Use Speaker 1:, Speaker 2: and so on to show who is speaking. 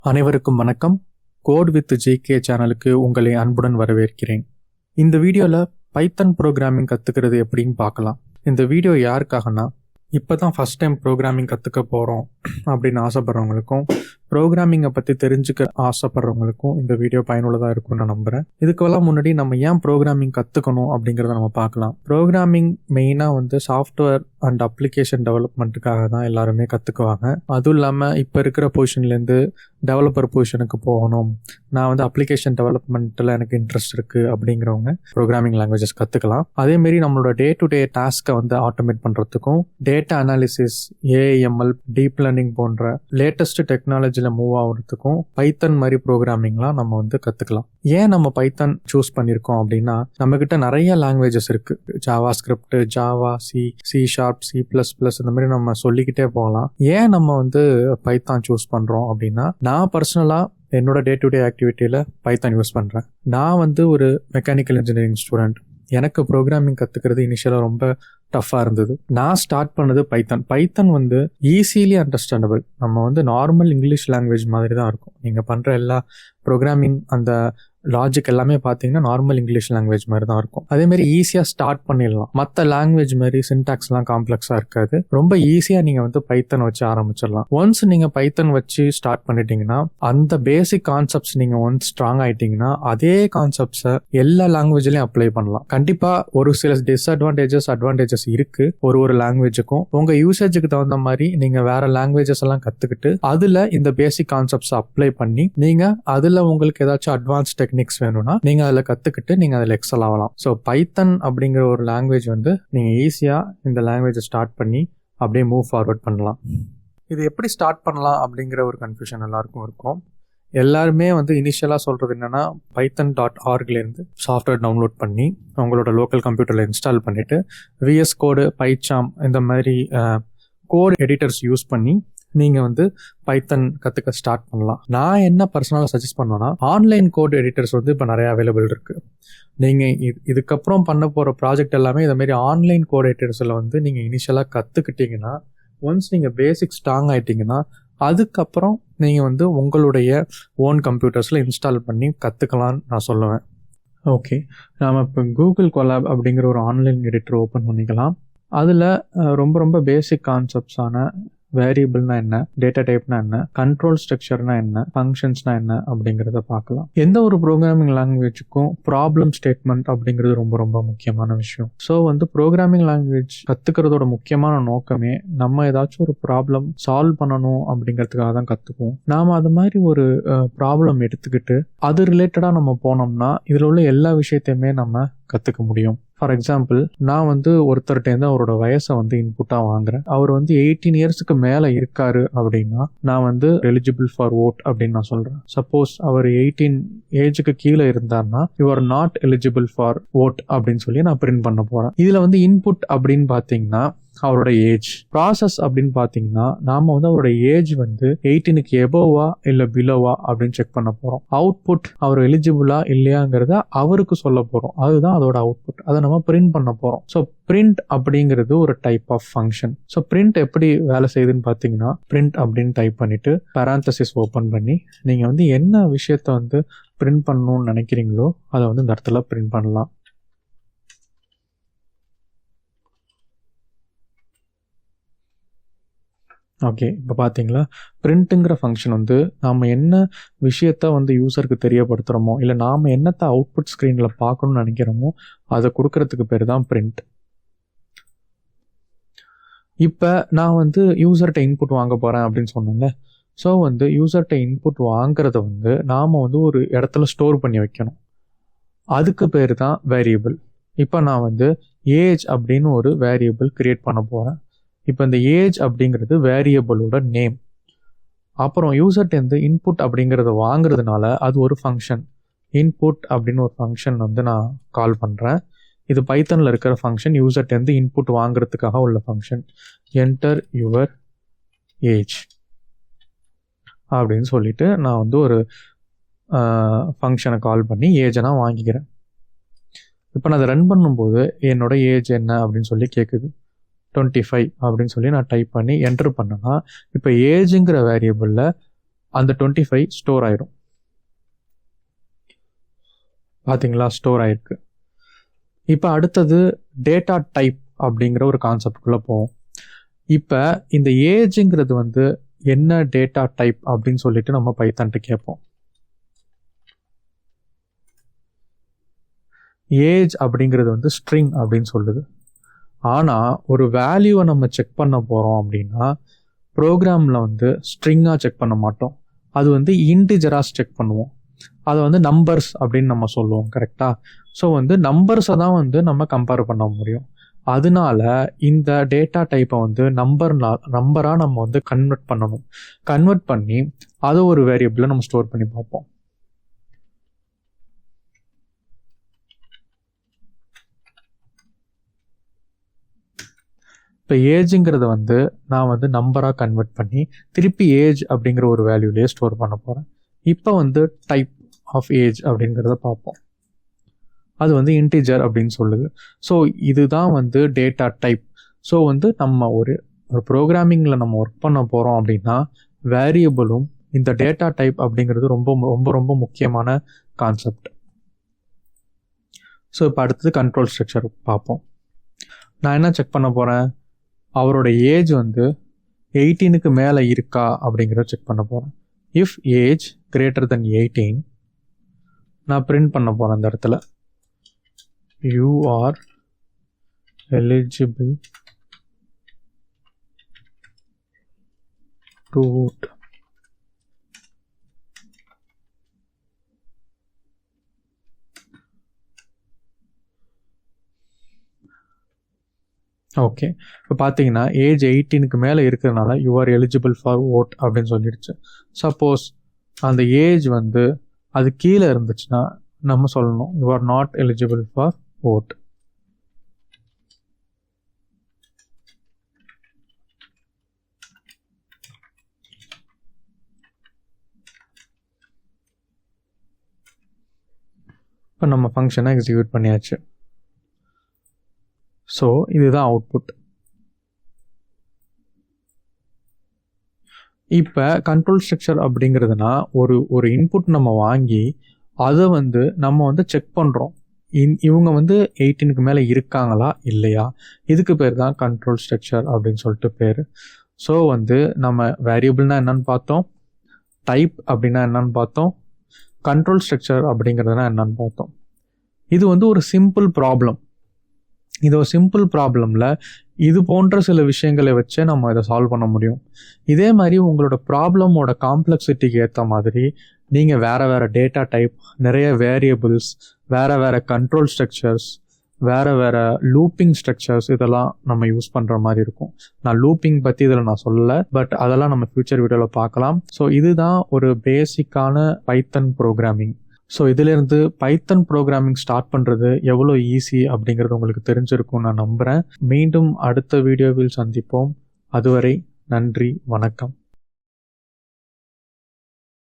Speaker 1: அனைவருக்கும் வணக்கம். Code with JK சேனலுக்கு உங்களை அன்புடன் வரவேற்கிறேன். இந்த வீடியோவில் பைத்தன் ப்ரோக்ராமிங் கற்றுக்கிறது எப்படின்னு பார்க்கலாம். இந்த வீடியோ யாருக்காகனா, இப்போ தான் ஃபஸ்ட் டைம் ப்ரோக்ராமிங் கற்றுக்க போகிறோம் அப்படின்னு ஆசைப்படுறவங்களுக்கும், ப்ரோக்ராமிங்கை பற்றி தெரிஞ்சுக்க ஆசைப்படுறவங்களுக்கும் இந்த வீடியோ பயனுள்ளதாக இருக்கும்னு நான் நம்புகிறேன். இதுக்கெல்லாம் முன்னாடி நம்ம ஏன் ப்ரோக்ராமிங் கற்றுக்கணும் அப்படிங்கிறத நம்ம பார்க்கலாம். ப்ரோக்ராமிங் மெயினாக சாஃப்ட்வேர் அண்ட் அப்ளிகேஷன் டெவலப்மெண்ட்டுக்காக தான் எல்லாருமே கற்றுக்குவாங்க. அதுவும் இல்லாமல் இப்போ இருக்கிற பொசிஷன்லேருந்து டெவலப்பர் பொசிஷனுக்கு போகணும், நான் அப்ளிகேஷன் டெவலப்மெண்ட்டில் எனக்கு இன்ட்ரெஸ்ட் இருக்குது அப்படிங்கிறவங்க ப்ரோக்ராமிங் லாங்குவேஜஸ் கற்றுக்கலாம். அதேமாரி நம்மளோட டே டு டே டாஸ்க்கை ஆட்டோமேட் பண்ணுறதுக்கும், data analysis, AIML, deep learning போன்ற லேட்டஸ்ட் டெக்னாலஜியில் மூவ் ஆகிறதுக்கும் பைத்தன் மாதிரி ப்ரோக்ராமிங்லாம் நம்ம கற்றுக்கலாம். ஏன் நம்ம பைத்தன் சூஸ் பண்ணியிருக்கோம் அப்படின்னா, நம்மக்கிட்ட நிறைய லாங்குவேஜஸ் இருக்குது. Java script, Java, C sharp, C++, இந்த மாதிரி நம்ம சொல்லிக்கிட்டே போகலாம். ஏன் நம்ம பைத்தான் சூஸ் பண்ணுறோம் அப்படின்னா, நான் பர்சனலாக என்னோட டே டு டே ஆக்டிவிட்டியில் பைத்தான் யூஸ் பண்ணுறேன். நான் ஒரு மெக்கானிக்கல் இன்ஜினியரிங் ஸ்டூடெண்ட். எனக்கு ப்ரோக்ராமிங் கற்றுக்கிறது இனிஷியலாக ரொம்ப டஃப்பாக இருந்தது. நான் ஸ்டார்ட் பண்ணது பைத்தன் ஈஸிலி அண்டர்ஸ்டாண்டபிள். நம்ம நார்மல் இங்கிலீஷ் லாங்குவேஜ் மாதிரி தான் இருக்கும். நீங்கள் பண்ணுற எல்லா ப்ரோக்ராமிங் அந்த லாஜிக் எல்லாமே பார்த்தீங்கன்னா நார்மல் இங்கிலீஷ் லாங்குவேஜ் மாதிரி தான் இருக்கும். அதேமாதிரி ஈஸியாக ஸ்டார்ட் பண்ணிடலாம். மற்ற லாங்குவேஜ் மாதிரி சின்டாக்ஸ்லாம் காம்ப்ளெக்ஸாக இருக்காது. ரொம்ப ஈஸியாக நீங்கள் பைத்தன் வச்சு ஆரம்பிச்சிடலாம். ஒன்ஸ் நீங்கள் பைத்தன் வச்சு ஸ்டார்ட் பண்ணிட்டீங்கன்னா, அந்த பேசிக் கான்செப்ட்ஸ் நீங்கள் ஒன்ஸ் ஸ்ட்ராங் ஆகிட்டீங்கன்னா, அதே கான்செப்ட்ஸை எல்லா லாங்குவேஜ்லையும் அப்ளை பண்ணலாம். கண்டிப்பாக ஒரு சில அட்வான்டேஜஸ் இருக்கு ஒரு லாங்குவேஜுக்கும். உங்கள் யூசேஜுக்கு தகுந்த மாதிரி நீங்கள் வேற லாங்குவேஜஸ் எல்லாம் கற்றுக்கிட்டு அதில் இந்த பேசிக் கான்செப்ட்ஸ் அப்ளை பண்ணி, நீங்கள் அதில் உங்களுக்கு ஏதாச்சும் அட்வான்ஸ் டெக்னிக்ஸ் வேணும்னா நீங்கள் அதில் கற்றுக்கிட்டு நீங்கள் அதில் எக்ஸல் ஆகலாம். ஸோ பைத்தன் அப்படிங்கிற ஒரு லாங்குவேஜ் நீங்கள் ஈஸியாக இந்த லாங்குவேஜை ஸ்டார்ட் பண்ணி அப்படியே மூவ் ஃபார்வர்ட் பண்ணலாம். இது எப்படி ஸ்டார்ட் பண்ணலாம் அப்படிங்கிற ஒரு கன்ஃபியூஷன் எல்லாருக்கும் இருக்கும். எல்லாருமே இனிஷியலாக சொல்கிறது என்னென்னா, python.orgலேருந்து சாஃப்ட்வேர் டவுன்லோட் பண்ணி உங்களோட லோக்கல் கம்ப்யூட்டரில் இன்ஸ்டால் பண்ணிவிட்டு VS கோடு, பைச்சாம் இந்த மாதிரி கோட் எடிட்டர்ஸ் யூஸ் பண்ணி நீங்கள் பைத்தன் கற்றுக்க ஸ்டார்ட் பண்ணலாம். நான் என்ன பர்சனலாக சஜஸ்ட் பண்ணுவேன்னா, ஆன்லைன் கோட் எடிட்டர்ஸ் இப்போ நிறைய அவைலபிள் இருக்குது. நீங்கள் இதுக்கப்புறம் பண்ண போகிற ப்ராஜெக்ட் எல்லாமே இந்த மாதிரி ஆன்லைன் கோட் எடிட்டர்ஸில் நீங்கள் இனிஷியலாக கற்றுக்கிட்டிங்கன்னா, ஒன்ஸ் நீங்கள் பேசிக் ஸ்ட்ராங் ஆகிட்டிங்கன்னா, அதுக்கப்புறம் நீங்கள் உங்களுடைய ஓன் கம்ப்யூட்டர்ஸில் இன்ஸ்டால் பண்ணி கற்றுக்கலான்னு நான் சொல்லுவேன். ஓகே, நாம் இப்போ கூகுள் கொலாப் அப்படிங்கிற ஒரு ஆன்லைன் எடிட்டர் ஓப்பன் பண்ணிக்கலாம். அதில் ரொம்ப ரொம்ப பேசிக் கான்செப்ட்ஸான வேரியபிள்னா என்ன, டேட்டா டைப்னா என்ன, கண்ட்ரோல் ஸ்ட்ரக்சர்னா என்ன, ஃபங்க்ஷன்ஸ்னா என்ன அப்படிங்கிறத பார்க்கலாம். எந்த ஒரு ப்ரோக்ராமிங் லாங்குவேஜுக்கும் ப்ராப்ளம் ஸ்டேட்மெண்ட் அப்படிங்கிறது ரொம்ப ரொம்ப முக்கியமான விஷயம். ஸோ ப்ரோக்ராமிங் லாங்குவேஜ் கற்றுக்கிறதோட முக்கியமான நோக்கமே நம்ம ஏதாச்சும் ஒரு ப்ராப்ளம் சால்வ் பண்ணணும் அப்படிங்கிறதுக்காக தான் கற்றுக்குவோம். நாம் அது மாதிரி ஒரு ப்ராப்ளம் எடுத்துக்கிட்டு அது ரிலேட்டடாக நம்ம போனோம்னா இதில் உள்ள எல்லா விஷயத்தையுமே நம்ம கற்றுக்க முடியும். ஃபார் எக்ஸாம்பிள், நான் ஒருத்தர்கிட்ட அவரோட வயசை இன்புட்டாக வாங்குறேன். அவர் 18 இயர்ஸுக்கு மேலே இருக்காரு அப்படின்னா நான் எலிஜிபிள் ஃபார் ஓட் அப்படின்னு நான் சொல்கிறேன். சப்போஸ் அவர் 18 ஏஜுக்கு கீழே இருந்தார்னா you are not eligible for vote அப்படின்னு சொல்லி நான் பிரிண்ட் பண்ண போகிறேன். இதில் இன்புட் அப்படின்னு பார்த்தீங்கன்னா அவரோட ஏஜ், ப்ராசஸ் அப்படின்னு பார்த்தீங்கன்னா நாம அவரோட ஏஜ் 18க்கு எபோவா இல்லை பிலோவா அப்படின்னு செக் பண்ண போகிறோம். அவுட்புட் அவர் எலிஜிபிளா இல்லையாங்கிறத அவருக்கு சொல்ல போகிறோம். அதுதான் அதோட அவுட்புட். அதை நம்ம பிரிண்ட் பண்ண போகிறோம். ஸோ பிரிண்ட் அப்படிங்கிறது ஒரு type of function. So print எப்படி வேலை செய்யுதுன்னு பார்த்தீங்கன்னா, பிரிண்ட் அப்படின்னு டைப் பண்ணிட்டு பேராந்தசிஸ் ஓப்பன் பண்ணி நீங்கள் என்ன விஷயத்த பிரிண்ட் பண்ணணும்னு நினைக்கிறீங்களோ அதை இந்த இடத்துல பிரிண்ட் பண்ணலாம். ஓகே, இப்போ பார்த்தீங்களா, பிரிண்ட்டுங்கிற ஃபங்க்ஷன் நாம் என்ன விஷயத்த யூசருக்கு தெரியப்படுத்துகிறோமோ, இல்லை நாம் என்னத்தை அவுட்புட் ஸ்க்ரீனில் பார்க்கணும்னு நினைக்கிறோமோ அதை கொடுக்கறதுக்கு பேர் தான் பிரிண்ட். இப்போ நான் யூசர்கிட்ட இன்புட் வாங்க போகிறேன் அப்படின்னு சொன்னேன்ல. ஸோ யூசர்கிட்ட இன்புட் வாங்குறத நாம் ஒரு இடத்துல ஸ்டோர் பண்ணி வைக்கணும். அதுக்கு பேர் தான் வேரியபிள். இப்போ நான் ஏஜ் அப்படின்னு ஒரு வேரியபிள் கிரியேட் பண்ண போகிறேன். இப்போ இந்த ஏஜ் அப்படிங்கிறது வேரியபிளோட நேம். அப்புறம் யூசர்கிட்ட இன்புட் அப்படிங்கிறத வாங்குறதுனால அது ஒரு ஃபங்க்ஷன். இன்புட் அப்படின்னு ஒரு ஃபங்க்ஷன் நான் கால் பண்ணுறேன். இது பைத்தனில் இருக்கிற ஃபங்க்ஷன். யூசர்கிட்ட இன்புட் வாங்குறதுக்காக உள்ள ஃபங்க்ஷன். என்டர் யுவர் ஏஜ் அப்படின்னு சொல்லிட்டு நான் ஒரு ஃபங்க்ஷனை கால் பண்ணி ஏஜை நான் வாங்கிக்கிறேன். இப்போ நான் அதை ரன் பண்ணும்போது என்னோட ஏஜ் என்ன அப்படின்னு சொல்லி கேட்குது. 25 அப்படின்னு சொல்லி நான் டைப் பண்ணி என்டர் பண்ணேன்னா இப்போ ஏஜுங்கிற வேரியபிளில் அந்த 25 ஸ்டோர் ஆயிடும். பார்த்தீங்களா, ஸ்டோர் ஆயிருக்கு. இப்போ அடுத்தது டேட்டா டைப் அப்படிங்கிற ஒரு கான்செப்டுக்குள்ளே போவோம். இப்போ இந்த ஏஜுங்கிறது வந்து என்ன டேட்டா டைப் அப்படின்னு சொல்லிட்டு நம்ம பைத்தான்ட்டு கேட்போம். ஏஜ் அப்படிங்கிறது வந்து ஸ்ட்ரிங் அப்படின்னு சொல்லுது. ஆனால் ஒரு வேல்யூவை நம்ம செக் பண்ண போகிறோம் அப்படின்னா ப்ரோக்ராமில் வந்து ஸ்ட்ரிங்காக செக் பண்ண மாட்டோம். அது வந்து இன்டிஜராக செக் பண்ணுவோம். அதை வந்து நம்பர்ஸ் அப்படின்னு நம்ம சொல்லுவோம், கரெக்டாக? ஸோ வந்து நம்பர்ஸை தான் வந்து நம்ம கம்பேர் பண்ண முடியும். அதனால இந்த டேட்டா டைப்பை வந்து நம்பராக நம்ம வந்து கன்வெர்ட் பண்ணணும். கன்வெர்ட் பண்ணி அதை ஒரு வேரியபிளை நம்ம ஸ்டோர் பண்ணி பார்ப்போம். இப்போ ஏஜுங்கிறத வந்து நான் வந்து நம்பராக கன்வெர்ட் பண்ணி திருப்பி ஏஜ் அப்படிங்கிற ஒரு வேல்யூலேயே ஸ்டோர் பண்ண போகிறேன். இப்போ வந்து டைப் ஆஃப் ஏஜ் அப்படிங்கிறத பார்ப்போம். அது வந்து இன்டிஜர் அப்படின்னு சொல்லுது. ஸோ இதுதான் வந்து டேட்டா டைப். ஸோ வந்து நம்ம ஒரு ப்ரோக்ராமிங்கில் நம்ம ஒர்க் பண்ண போகிறோம் அப்படின்னா வேரியபிளும் இந்த டேட்டா டைப் அப்படிங்கிறது ரொம்ப ரொம்ப ரொம்ப முக்கியமான கான்செப்ட். ஸோ இப்போ அடுத்தது கண்ட்ரோல் ஸ்ட்ரக்சர் பார்ப்போம். நான் என்ன செக் பண்ண போகிறேன்? அவரோட ஏஜ் வந்து 18க்கு மேலே இருக்கா அப்படிங்கிறத செக் பண்ண போகிறேன். இஃப் ஏஜ் கிரேட்டர் தென் 18 நான் பிரிண்ட் பண்ண போகிறேன். அந்த இடத்துல you are eligible to vote. Okay, இப்போ பார்த்தீங்கன்னா ஏஜ் 18க்கு மேலே இருக்கிறதுனால you are eligible for vote அப்படின்னு சொல்லிடுச்சு. சப்போஸ் அந்த ஏஜ் வந்து அது கீழே இருந்துச்சுன்னா நம்ம சொல்லணும் you are not eligible for vote. இப்போ நம்ம ஃபங்க்ஷனை எக்ஸிக்யூட் பண்ணியாச்சு. ஸோ இதுதான் அவுட்புட். இப்போ கண்ட்ரோல் ஸ்ட்ரக்சர் அப்படிங்கிறதுனா ஒரு இன்புட் நம்ம வாங்கி அதை வந்து நம்ம வந்து செக் பண்ணுறோம். இவங்க வந்து 18க்கு மேலே இருக்காங்களா இல்லையா, இதுக்கு பேர் தான் கண்ட்ரோல் ஸ்ட்ரக்சர் அப்படின்னு சொல்லிட்டு பேர். ஸோ வந்து நம்ம வேரியபிள்னா என்னன்னு பார்த்தோம், டைப் அப்படின்னா என்னன்னு பார்த்தோம், கண்ட்ரோல் ஸ்ட்ரக்சர் அப்படிங்கிறதுனா என்னன்னு பார்த்தோம். இது வந்து ஒரு சிம்பிள் ப்ராப்ளம். இது ஒரு சிம்பிள் ப்ராப்ளமில் இது போன்ற சில விஷயங்களை வச்சு நம்ம இதை சால்வ் பண்ண முடியும். இதே மாதிரி உங்களோட ப்ராப்ளமோட காம்ப்ளெக்சிட்டிக்கு ஏற்ற மாதிரி நீங்கள் வேறு டேட்டா டைப், நிறைய வேரியபிள்ஸ், வேறு கண்ட்ரோல் ஸ்ட்ரக்சர்ஸ், வேறு லூப்பிங் ஸ்ட்ரக்சர்ஸ் இதெல்லாம் நம்ம யூஸ் பண்ணுற மாதிரி இருக்கும். நான் லூப்பிங் பற்றி இதில் நான் சொல்லலை, பட் அதெல்லாம் நம்ம ஃபியூச்சர் வீடியோவில் பார்க்கலாம். ஸோ இதுதான் ஒரு பேசிக்கான பைத்தன் ப்ரோக்ராமிங். ஸோ இதிலேருந்து பைத்தன் ப்ரோக்ராமிங் ஸ்டார்ட் பண்ணுறது எவ்வளோ ஈஸி அப்படிங்கிறது உங்களுக்கு தெரிஞ்சிருக்கும் நான் நம்புகிறேன். மீண்டும் அடுத்த வீடியோவில் சந்திப்போம். அதுவரை நன்றி, வணக்கம்.